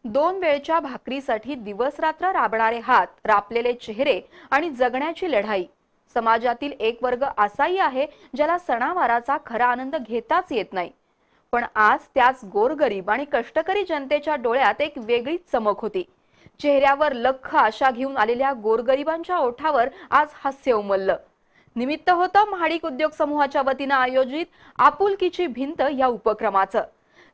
दोन वेळच्या भाकरीसाठी दिवस रात्र राबणारे हात, रापलेले चेहरे आणि जगण्याची लढाई। समाजातील एक वर्ग असाही आहे ज्याला सणावाराचा खरा आनंद घेताच येत नाही। पण आज त्याच गोरगरीब आणि कष्टकरी जनतेच्या डोळ्यात एक वेगळीच चमक होती। चेहऱ्यावर लख आशा घेऊन आलेल्या गोरगरिबांच्या ओठावर आज हास्य उमललं। निमित्त होतं महाडिक उद्योग समूहाच्या वतीने आयोजित आपुलकीची भिंत या उपक्रमाचं।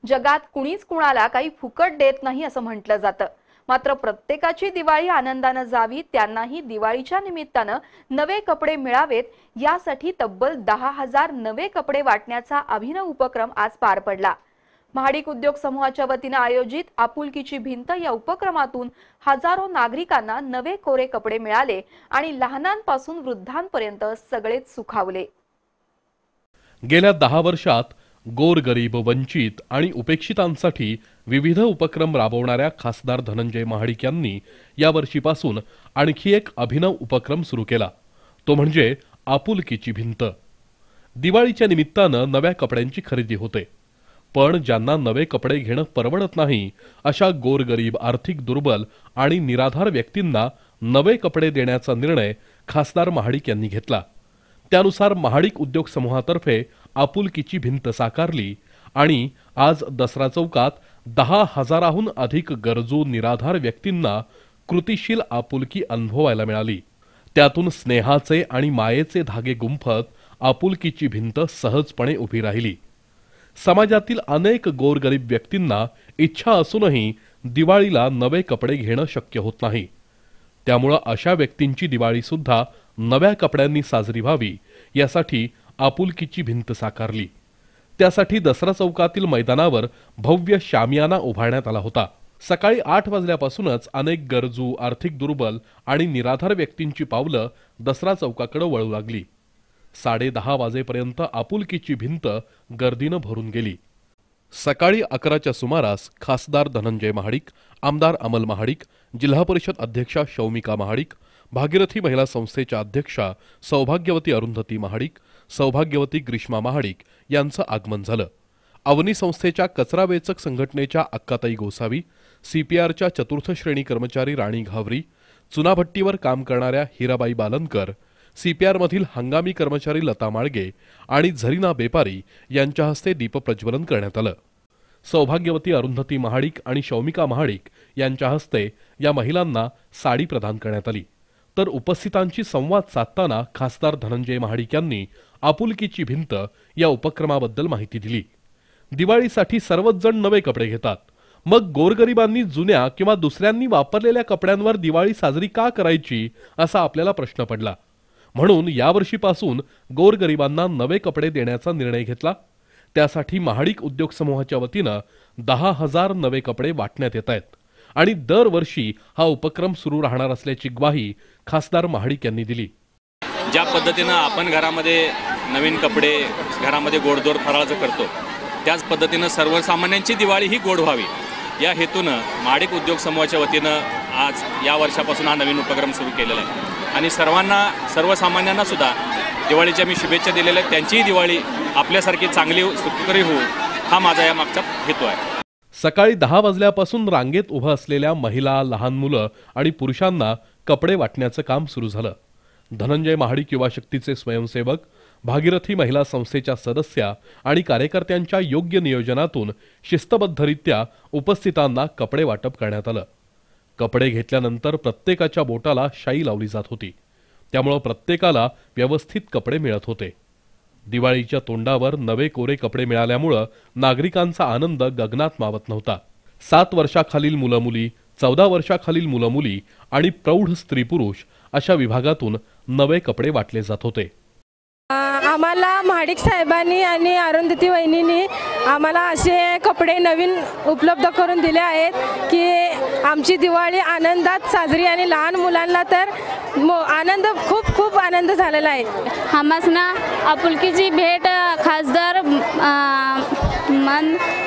जगात कुणीच कुणाला काही फुकट देत नाही असं म्हटलं जातं, मात्र प्रत्येकाची दिवाळी आनंदाने जावी, त्यांनाही दिवाळीच्या निमित्ताने नवे कपडे मिळावेत यासाठी तब्बल 10,000 नवे कपडे वाटण्याचा अभिनव उपक्रम आज पार पडला। महाडिक उद्योग समूहाच्या वतीने आयोजित आपुलकीची भिंत या उपक्रमातून हजारो नागरिकांना नवे कोरे कपडे मिळाले आणि लहानांपासून वृद्धांपर्यंत सगळेच सुखावले। गेल्या 10 वर्षात गोरगरीब, वंचित आणि उपेक्षितांसाठी विविध उपक्रम राबवणाऱ्या खासदार धनंजय महाडिक यांनी या वर्षीपासून आणखी एक अभिनव उपक्रम सुरू केला, तो म्हणजे आपुलकीची भिंत। दिवाळीच्या निमित्तानं नव्या कपड्यांची खरेदी होते, पण ज्यांना नवे कपडे घेणं परवडत नाही अशा गोरगरीब, आर्थिक दुर्बल आणि निराधार व्यक्तींना नवे कपडे देण्याचा निर्णय खासदार महाडिक यांनी घेतला। त्यानुसार महाडिक उद्योग समूहातर्फे आपुलकीची भिंत साकारली आणि आज दसरा चौकात 10,000हून अधिक गरजू निराधार व्यक्तींना कृतिशील आपुलकी अनुभवायला मिळाली। त्यातून स्नेहाचे आणि मायेचे धागे गुंफत आपुलकीची भिंत सहजपणे उभी राहिली। समाजातील अनेक गोरगरीब व्यक्तींना इच्छा असूनही दिवाळीला नवे कपडे घेणं शक्य होत नाही, त्यामुळे अशा व्यक्तींची दिवाळी सुद्धा नव्या कपड्यांनी साजरी व्हावी यासाठी आपुलकीची भिंत साकारली। त्यासाठी दसरा चौकातील मैदानावर भव्य शामियाना उभारण्यात आला होता। सकाळी 8 वाजल्यापासूनच अनेक गरजू, आर्थिक दुर्बल आणि निराधार व्यक्तींची पावलं दसरा चौकाकडे वळू लागली। 10:30 वाजेपर्यंत आपुलकीची भिंत गर्दीनं भरून गेली। सकाळी 11च्या सुमारास खासदार धनंजय महाडिक, आमदार अमल महाडिक, जिल्हा परिषद अध्यक्षा शौमिका महाडिक, भागीरथी महिला संस्थेच्या अध्यक्षा सौभाग्यवती अरुंधती महाडिक, सौभाग्यवती ग्रीष्मा महाडिक यांचं आगमन झालं। अवनी संस्थेच्या कचरा वेचक संघटनेच्या अक्काताई गोसावी, सीपीआरच्या चतुर्थ श्रेणी कर्मचारी राणी घावरी, चुनाभट्टीवर काम करणाऱ्या हिराबाई बालनकर, सीपीआरमधील हंगामी कर्मचारी लता माळगे आणि झरीना बेपारी यांच्या हस्ते दीपप्रज्वलन करण्यात आलं। सौभाग्यवती अरुंधती महाडिक आणि शौमिका महाडिक यांच्या हस्ते या महिलांना साडी प्रदान करण्यात आली। तर उपस्थितांशी संवाद साधताना खासदार धनंजय महाडिक यांनी आपुलकीची भिंत या उपक्रमाबद्दल माहिती दिली। दिवाळीसाठी सर्वच जण नवे कपडे घेतात, मग गोरगरिबांनी जुन्या किंवा दुसऱ्यांनी वापरलेल्या कपड्यांवर दिवाळी साजरी का करायची असा आपल्याला प्रश्न पडला। म्हणून यावर्षीपासून गोरगरिबांना नवे कपडे देण्याचा निर्णय घेतला। त्यासाठी महाडिक उद्योग समूहाच्या वतीनं 10,000 नवे कपडे वाटण्यात येत आहेत आणि दरवर्षी हा उपक्रम सुरू राहणार असल्याची ग्वाही खासदार महाडिक यांनी दिली। ज्या पद्धतीनं आपण घरामध्ये नवीन कपडे, घरामध्ये गोडधोड फराळाचं करतो, त्याच पद्धतीनं सर्वसामान्यांची दिवाळी ही गोड व्हावी या हेतूनं महाडिक उद्योग समूहाच्या वतीनं आज या वर्षापासून हा नवीन उपक्रम सुरू केलेला आहे आणि सर्वसामान्यांना सुद्धा दिवाळीच्या मी शुभेच्छा दिलेल्या आहेत। त्यांचीही दिवाळी आपल्यासारखी चांगली सुखकरी होऊ हा माझा या मागचा हेतू आहे। सकाळी 10 वाजल्यापासून रांगेत उभं असलेल्या महिला, लहान मुलं आणि पुरुषांना कपडे वाटण्याचं काम सुरू झालं। धनंजय महाडिक युवा शक्तीचे स्वयंसेवक, भागीरथी महिला संस्थेच्या सदस्या आणि कार्यकर्त्यांच्या योग्य नियोजनातून शिस्तबद्धरित्या उपस्थितांना कपडे वाटप करण्यात आलं। कपडे घेतल्यानंतर प्रत्येकाच्या बोटाला शाई लावली जात होती, त्यामुळे प्रत्येकाला व्यवस्थित कपडे मिळत होते। दिवाळीच्या तोंडावर नवे कोरे कपडे मिळाल्यामुळे नागरिकांचा आनंद गगनात मावत नव्हता। 7 वर्षाखालील मुलं-मुली, 14 वर्षाखालील मुलं-मुली आणि प्रौढ स्त्री-पुरुष अशा विभागातून नवे कपडे वाटले जात होते। आम्हाला महाडिक साहेबांनी आणि अरुंधती वहिनींनी आम्हाला असे कपडे नवीन उपलब्ध करून दिले आहेत की आमची दिवाळी आनंदात साजरी आणि लहान मुलांना तर आनंद खूप आनंद झालेला आहे। आम्हासना आपुलकीची भेट खासदार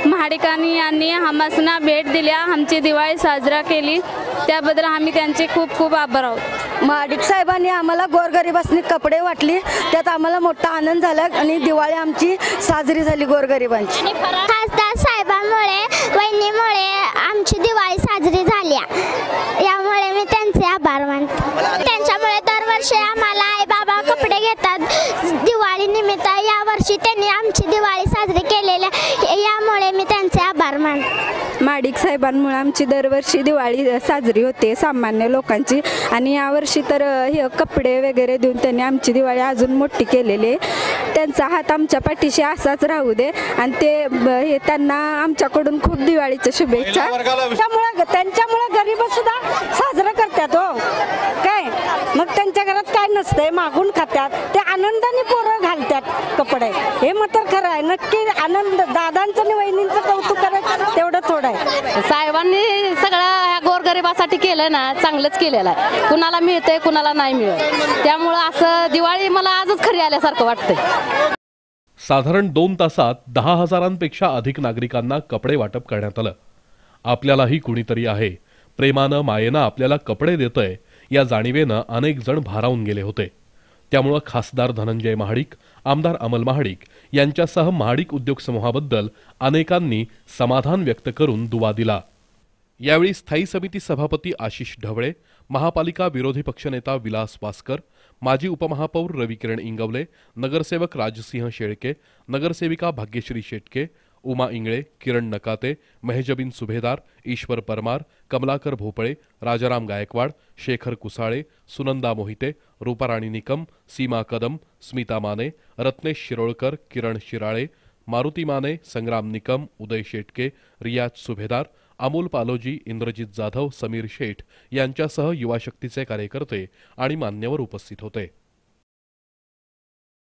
महाडिकांनी यांनी आम्हासना भेट दिल्या, आमची दिवाळी साजरा केली, त्याबद्दल आम्ही त्यांचे खूप आभार आहोत। महाडिक साहेबांनी आम्हाला गोरगरिबांनी कपडे वाटली, त्यात आम्हाला मोठा आनंद झाला आणि दिवाळी आमची साजरी झाली गोरगरिबांची। खासदार साहेबांमुळे, वहिनीमुळे आमची दिवाळी साजरी दरवर्षी त्यांनी आमची दिवाळी साजरी केलेली आहे, यामुळे मी त्यांचे आभार मानते. महाडिक साहेबांमुळे आमची दरवर्षी दिवाळी साजरी होते सामान्य लोकांची, आणि यावर्षी तर हे कपडे वगैरे देऊन त्यांनी आमची दिवाळी अजून मोठी केलेली आहे. त्यांचा हात आमच्या पाठीशी असाच राहू दे, आणि ते हे त्यांना आमच्याकडून खूप दिवाळीच्या शुभेच्छा. त्यांच्यामुळे गरीब सुद्धा साजरं करतात हो. काय मग त्यांच्या घरात काय नसतंय, मागून खात्यात, ते आनंदाने पोरं घालतात कपडे. हे मात्र खरं आहे. नक्की आनंद दादांचं आणि वहिनींचं कौतुक करायचं तेवढं थोडं आहे. साहेबांनी सगळं ह्या गोरगरिबासाठी केलं ना, चांगलंच केलेलं आहे. कुणाला मिळतंय कुणाला नाही मिळत, त्यामुळं असं दिवाळी मला आजच खरी आल्यासारखं वाटतंय. साधारण 2 तासात 10,000पेक्षा अधिक नागरिकांना कपडे वाटप करण्यात आलं. आपल्यालाही कुणीतरी आहे, प्रेमानं मायेनं आपल्याला कपडे देतंय या जाणीवेनं अनेक जण भारावून गेले होते. त्यामुळं खासदार धनंजय महाडिक, आमदार अमल महाडिक यांच्यासह महाडिक उद्योग समूहाबद्दल अनेकांनी समाधान व्यक्त करून दुवा दिला. यावेळी स्थायी समिती सभापती आशिष ढवळे, महापालिका विरोधी पक्षनेता विलास वासकर, माजी उपमहापौर रविकिरण इंगवले, नगरसेवक राजसिंह शेळके, नगरसेविका भाग्यश्री शेटके, उमा इंगळे, किरण नकाते, मेहजबीन सुभेदार, ईश्वर परमार, कमलाकर भोपळे, राजाराम गायकवाड, शेखर कुसाळे, सुनंदा मोहिते, रूपाराणी निकम, सीमा कदम, स्मिता माने, रत्नेश शिरोळकर, किरण शिराळे, मारुती माने, संग्राम निकम, उदय शेटके, रियाज सुभेदार, अमोल पालोजी, इंद्रजित जाधव, समीर शेठ यांच्यासह युवा शक्तीचे कार्यकर्ते आणि मान्यवर उपस्थित होते.